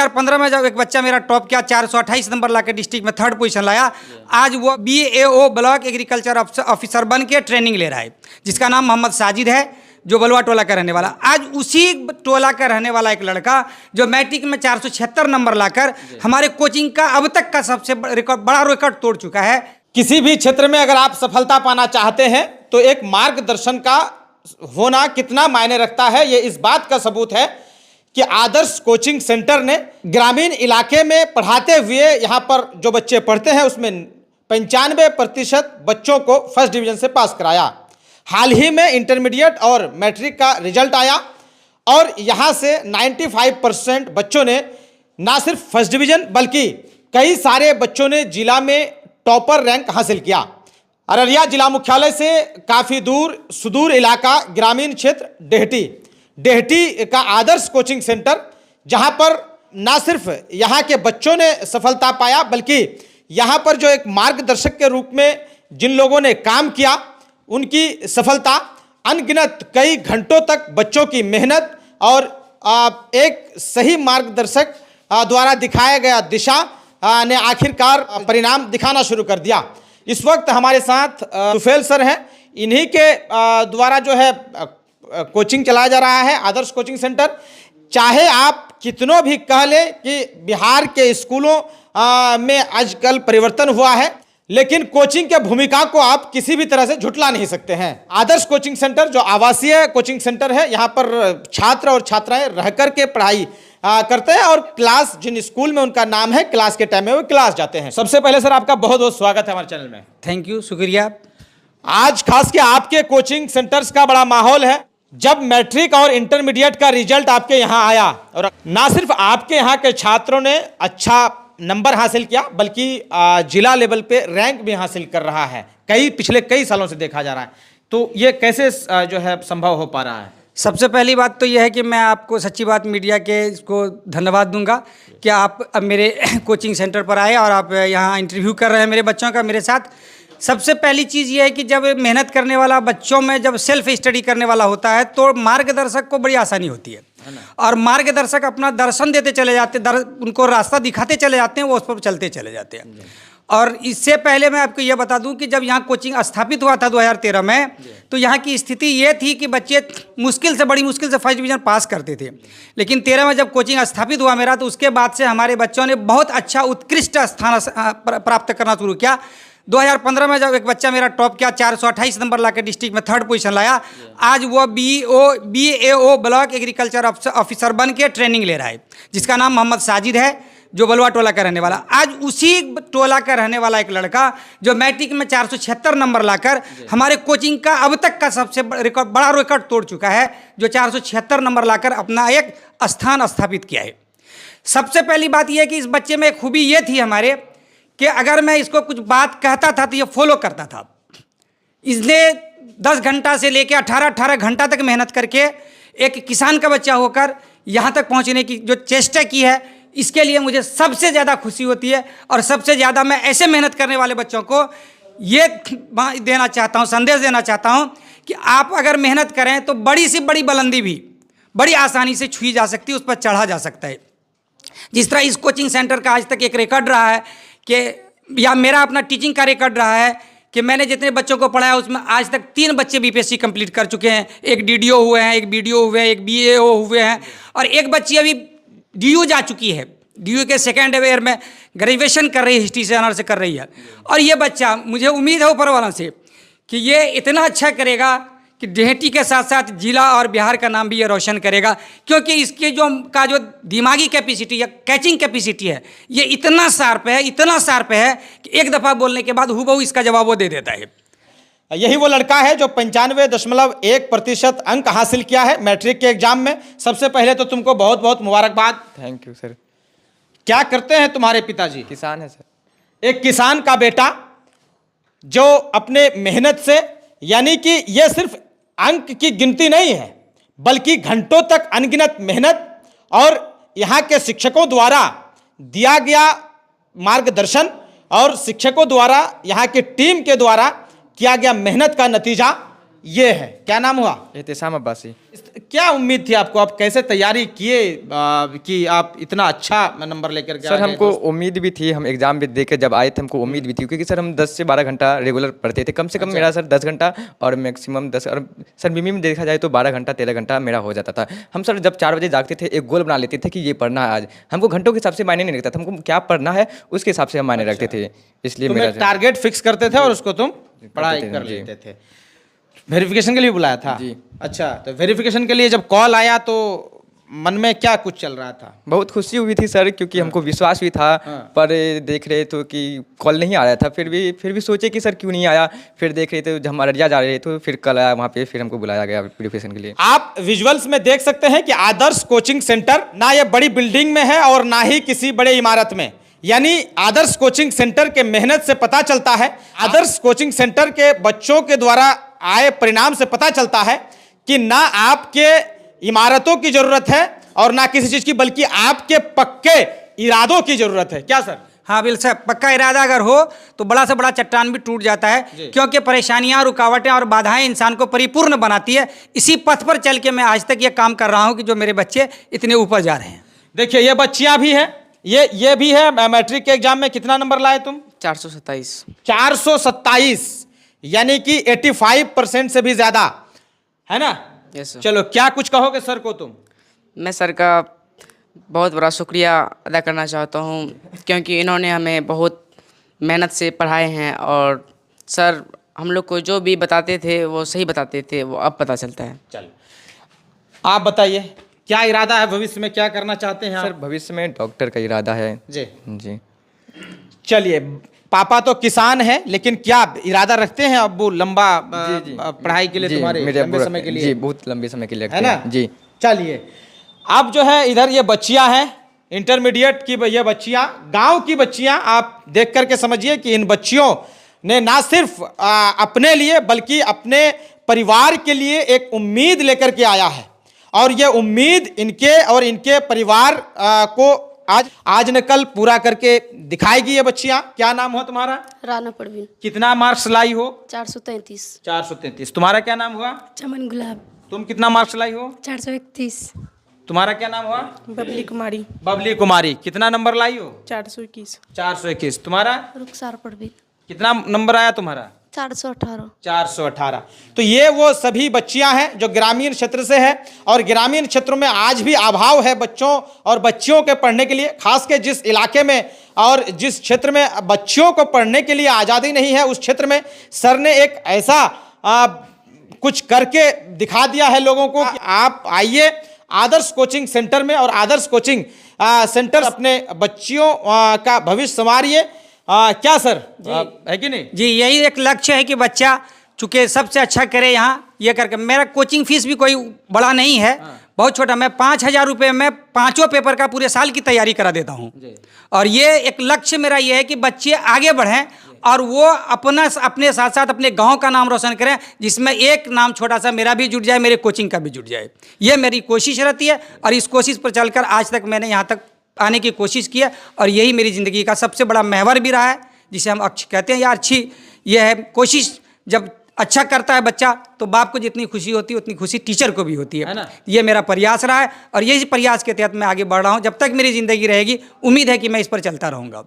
2015 में जब एक बच्चा मेरा टॉप किया, 428 नंबर लाकर डिस्ट्रिक्ट में 3rd पोजीशन लाया, आज वो BAO ब्लॉक एग्रीकल्चर ऑफिसर बन के ट्रेनिंग ले रहा है, जिसका नाम मोहम्मद साजिद है, जो बलुआ टोला का रहने वाला। आज उसी टोला का रहने वाला एक लड़का जो मैट्रिक में 476 नंबर लाकर हमारे कोचिंग का अब तक का सबसे बड़ा रिकॉर्ड तोड़ चुका है। किसी भी क्षेत्र में अगर आप सफलता पाना चाहते हैं तो एक मार्गदर्शन का होना कितना मायने रखता है, ये इस बात का सबूत है कि आदर्श कोचिंग सेंटर ने ग्रामीण इलाके में पढ़ाते हुए यहाँ पर जो बच्चे पढ़ते हैं उसमें 95% बच्चों को फर्स्ट डिवीजन से पास कराया। हाल ही में इंटरमीडिएट और मैट्रिक का रिजल्ट आया और यहाँ से 95% बच्चों ने ना सिर्फ फर्स्ट डिवीजन बल्कि कई सारे बच्चों ने जिला में टॉपर रैंक हासिल किया। अररिया जिला मुख्यालय से काफ़ी दूर सुदूर इलाका ग्रामीण क्षेत्र डेहटी का आदर्श कोचिंग सेंटर, जहां पर ना सिर्फ यहां के बच्चों ने सफलता पाया बल्कि यहां पर जो एक मार्गदर्शक के रूप में जिन लोगों ने काम किया उनकी सफलता अनगिनत कई घंटों तक बच्चों की मेहनत और एक सही मार्गदर्शक द्वारा दिखाया गया दिशा ने आखिरकार परिणाम दिखाना शुरू कर दिया। इस वक्त हमारे साथ तुफेल सर हैं, इन्हीं के द्वारा जो है कोचिंग चलाया जा रहा है आदर्श कोचिंग सेंटर। चाहे आप कितनों भी कह लें कि बिहार के स्कूलों में आजकल परिवर्तन हुआ है, लेकिन कोचिंग के भूमिका को आप किसी भी तरह से झुटला नहीं सकते हैं। आदर्श कोचिंग सेंटर जो आवासीय कोचिंग सेंटर है, यहाँ पर छात्र और छात्राएं रहकर के पढ़ाई करते हैं और क्लास जिन स्कूल में उनका नाम है क्लास के टाइम में वो क्लास जाते हैं। सबसे पहले सर आपका बहुत बहुत स्वागत है हमारे चैनल में। थैंक यू, शुक्रिया। आज खास के आपके कोचिंग सेंटर्स का बड़ा माहौल है। जब मैट्रिक और इंटरमीडिएट का रिजल्ट आपके यहाँ आया और ना सिर्फ आपके यहाँ के छात्रों ने अच्छा नंबर हासिल किया बल्कि जिला लेवल पे रैंक भी हासिल कर रहा है, पिछले कई सालों से देखा जा रहा है, तो ये कैसे जो है संभव हो पा रहा है? सबसे पहली बात तो यह है कि मैं आपको सच्ची बात मीडिया के इसको धन्यवाद दूंगा कि आप अब मेरे कोचिंग सेंटर पर आए और आप यहाँ इंटरव्यू कर रहे हैं मेरे बच्चों का मेरे साथ। सबसे पहली चीज़ ये है कि जब मेहनत करने वाला बच्चों में जब सेल्फ स्टडी करने वाला होता है तो मार्गदर्शक को बड़ी आसानी होती है और मार्गदर्शक अपना दर्शन देते चले जाते, उनको रास्ता दिखाते चले जाते हैं, वो उस पर चलते चले जाते हैं। और इससे पहले मैं आपको ये बता दूं कि जब यहाँ कोचिंग स्थापित हुआ था 2013 में, तो यहाँ की स्थिति ये थी कि बच्चे बड़ी मुश्किल से फर्स्ट डिवीज़न पास करते थे। लेकिन 13 में जब कोचिंग स्थापित हुआ मेरा, तो उसके बाद से हमारे बच्चों ने बहुत अच्छा उत्कृष्ट स्थान प्राप्त करना शुरू किया। 2015 में जब एक बच्चा मेरा टॉप किया, 428 नंबर लाकर डिस्ट्रिक्ट में 3rd पोजीशन लाया, आज वो BAO ब्लॉक एग्रीकल्चर ऑफिसर बन के ट्रेनिंग ले रहा है, जिसका नाम मोहम्मद साजिद है, जो बलुआ टोला का रहने वाला। आज उसी टोला का रहने वाला एक लड़का जो मैट्रिक में 476 नंबर लाकर हमारे कोचिंग का अब तक का सबसे बड़ा रिकॉर्ड तोड़ चुका है, जो 476 नंबर लाकर अपना एक स्थान स्थापित किया है। सबसे पहली बात यह है कि इस बच्चे में खूबी ये थी हमारे कि अगर मैं इसको कुछ बात कहता था तो ये फॉलो करता था। इसने 10 घंटा से लेकर 18 घंटा तक मेहनत करके एक किसान का बच्चा होकर यहाँ तक पहुँचने की जो चेष्टा की है, इसके लिए मुझे सबसे ज़्यादा खुशी होती है। और सबसे ज़्यादा मैं ऐसे मेहनत करने वाले बच्चों को ये देना चाहता हूँ, संदेश देना चाहता हूँ कि आप अगर मेहनत करें तो बड़ी से बड़ी बुलंदी भी बड़ी आसानी से छुई जा सकती है, उस पर चढ़ा जा सकता है। जिस तरह इस कोचिंग सेंटर का आज तक एक रिकॉर्ड रहा है कि या मेरा अपना टीचिंग का रिकॉर्ड रहा है कि मैंने जितने बच्चों को पढ़ाया उसमें आज तक 3 बच्चे BPSC कंप्लीट कर चुके हैं, एक DDO हुए हैं, एक BDO हुए हैं, एक BAO हुए हैं और एक बच्ची अभी DU जा चुकी है। DU के 2nd ईयर में ग्रेजुएशन कर रही है, हिस्ट्री से ऑनर से कर रही है। और ये बच्चा, मुझे उम्मीद है ऊपर वालों से कि ये इतना अच्छा करेगा कि डेहटी के साथ साथ जिला और बिहार का नाम भी ये रोशन करेगा, क्योंकि इसके जो दिमागी कैपेसिटी या कैचिंग कैपेसिटी है ये इतना शार्प है कि एक दफ़ा बोलने के बाद हूबहू इसका जवाब वो दे देता है। यही वो लड़का है जो 95.1% अंक हासिल किया है मैट्रिक के एग्जाम में। सबसे पहले तो तुमको बहुत बहुत मुबारकबाद। Thank you sir. क्या करते हैं तुम्हारे पिताजी? किसान है सर। एक किसान का बेटा जो अपने मेहनत से, यानी कि ये सिर्फ अंक की गिनती नहीं है बल्कि घंटों तक अनगिनत मेहनत और यहाँ के शिक्षकों द्वारा दिया गया मार्गदर्शन और शिक्षकों द्वारा यहाँ की टीम के द्वारा किया गया मेहनत का नतीजा ये है, क्या नाम हुआ? एहतेशाम अब्बासी। क्या उम्मीद थी आपको, आप कैसे तैयारी किए कि आप इतना अच्छा नंबर लेकर के आ सर गए? हमको उम्मीद भी थी, हम एग्जाम भी दे के जब आए थे हमको उम्मीद भी थी, क्योंकि सर हम 10 से 12 घंटा रेगुलर पढ़ते थे, कम से कम मेरा सर 10 घंटा और मैक्सिमम 10, और सर मिमी में देखा जाए तो 12 घंटा 13 घंटा मेरा हो जाता था। हम सर जब 4 बजे जागते थे एक गोल बना लेते थे कि ये पढ़ना है आज, हमको घंटों के हिसाब से मायने नहीं रखता था, हमको क्या पढ़ना है उसके हिसाब से हम मायने रखते थे, इसलिए तुम मेरा एक टारगेट फिक्स करते थे और उसको तुम पढ़ाई थे, कर जी। लेते थे। वेरिफिकेशन के लिए बुलाया था? जी। अच्छा, तो वेरिफिकेशन के लिए जब कॉल आया तो मन में क्या कुछ चल रहा था? बहुत खुशी हुई थी सर, क्योंकि हमको विश्वास भी था, पर देख रहे तो कि कॉल नहीं आ रहा था, फिर भी सोचे कि सर क्यों नहीं आया, फिर देख रहे थे जब हम अररिया जा रहे थे तो फिर कल आया वहाँ पे, फिर हमको बुलाया गया वेरिफिकेशन के लिए। आप विजुअल्स में देख सकते हैं कि आदर्श कोचिंग सेंटर ना ये बड़ी बिल्डिंग में है और ना ही किसी बड़े इमारत में, यानी आदर्श कोचिंग सेंटर के मेहनत से पता चलता है, आदर्श कोचिंग सेंटर के बच्चों के द्वारा आए परिणाम से पता चलता है कि ना आपके इमारतों की जरूरत है और ना किसी चीज की, बल्कि आपके पक्के इरादों की जरूरत है। क्या सर? हाँ बिल्कुल सर, पक्का इरादा अगर हो तो बड़ा से बड़ा चट्टान भी टूट जाता है, क्योंकि परेशानियां, रुकावटें और बाधाएं इंसान को परिपूर्ण बनाती है। इसी पथ पर चल के मैं आज तक ये काम कर रहा हूँ कि जो मेरे बच्चे इतने ऊपर जा रहे हैं। देखिए ये बच्चियां भी हैं, ये भी है। मैट्रिक के एग्जाम में कितना नंबर लाए तुम? 427। 427, यानी कि 85% से भी ज्यादा, है ना? Yes sir. चलो, क्या कुछ कहोगे सर को तुम? मैं सर का बहुत बड़ा शुक्रिया अदा करना चाहता हूँ, क्योंकि इन्होंने हमें बहुत मेहनत से पढ़ाए हैं, और सर हम लोग को जो भी बताते थे वो सही बताते थे, वो अब पता चलता है। चलो आप बताइए, क्या इरादा है, भविष्य में क्या करना चाहते हैं सर आप? भविष्य में डॉक्टर का इरादा है जी। जी। चलिए, पापा तो किसान हैं, लेकिन क्या इरादा रखते हैं अब वो लंबा पढ़ाई के लिए, जी, तुम्हारे मेरे लंबे समय के लिए? जी, बहुत लंबे समय के लिए है ना? जी। चलिए, अब जो है इधर ये बच्चियां हैं, इंटरमीडिएट की ये बच्चियां, गांव की बच्चियां। आप देख करके समझिए कि इन बच्चियों ने ना सिर्फ अपने लिए बल्कि अपने परिवार के लिए एक उम्मीद लेकर के आया है, और ये उम्मीद इनके और इनके परिवार को आज न कल पूरा करके दिखाएगी ये बच्चियां। क्या नाम हो तुम्हारा? राना परवीन। कितना मार्क्स लाई हो? 433। 433। तुम्हारा क्या नाम हुआ? चमन गुलाब। तुम कितना मार्क्स लाई हो? 431। तुम्हारा क्या नाम हुआ? बबली कुमारी। बबली कुमारी। कितना नंबर लाई हो? 421। 421। तुम्हारा रुखसार परवीन। कितना नंबर आया तुम्हारा? 418। 418। तो ये वो सभी बच्चियां हैं जो ग्रामीण क्षेत्र से है, और ग्रामीण क्षेत्रों में आज भी अभाव है बच्चों और बच्चियों के पढ़ने के लिए। खास के जिस इलाके में और जिस क्षेत्र में बच्चियों को पढ़ने के लिए आज़ादी नहीं है, उस क्षेत्र में सर ने एक ऐसा कुछ करके दिखा दिया है लोगों को कि आप आइए आदर्श कोचिंग सेंटर में, और आदर्श कोचिंग सेंटर अपने बच्चियों का भविष्य संवारिए। क्या सर, है कि नहीं? जी, यही एक लक्ष्य है कि बच्चा चूँकि सबसे अच्छा करे यहाँ, ये करके। मेरा कोचिंग फीस भी कोई बड़ा नहीं है, बहुत छोटा। मैं 5,000 रुपये में 5 पेपर का पूरे साल की तैयारी करा देता हूँ। और ये एक लक्ष्य मेरा ये है कि बच्चे आगे बढ़ें और वो अपने साथ साथ अपने गांव का नाम रोशन करें, जिसमें एक नाम छोटा सा मेरा भी जुड़ जाए, मेरे कोचिंग का भी जुड़ जाए। ये मेरी कोशिश रहती है, और इस कोशिश पर चलकर आज तक मैंने यहाँ तक आने की कोशिश की है, और यही मेरी ज़िंदगी का सबसे बड़ा महवर भी रहा है, जिसे हम कहते हैं यार अच्छी ये है कोशिश। जब अच्छा करता है बच्चा तो बाप को जितनी खुशी होती है उतनी खुशी टीचर को भी होती है ना? ये मेरा प्रयास रहा है, और यही प्रयास के तहत मैं आगे बढ़ रहा हूँ। जब तक मेरी ज़िंदगी रहेगी उम्मीद है कि मैं इस पर चलता रहूँगा।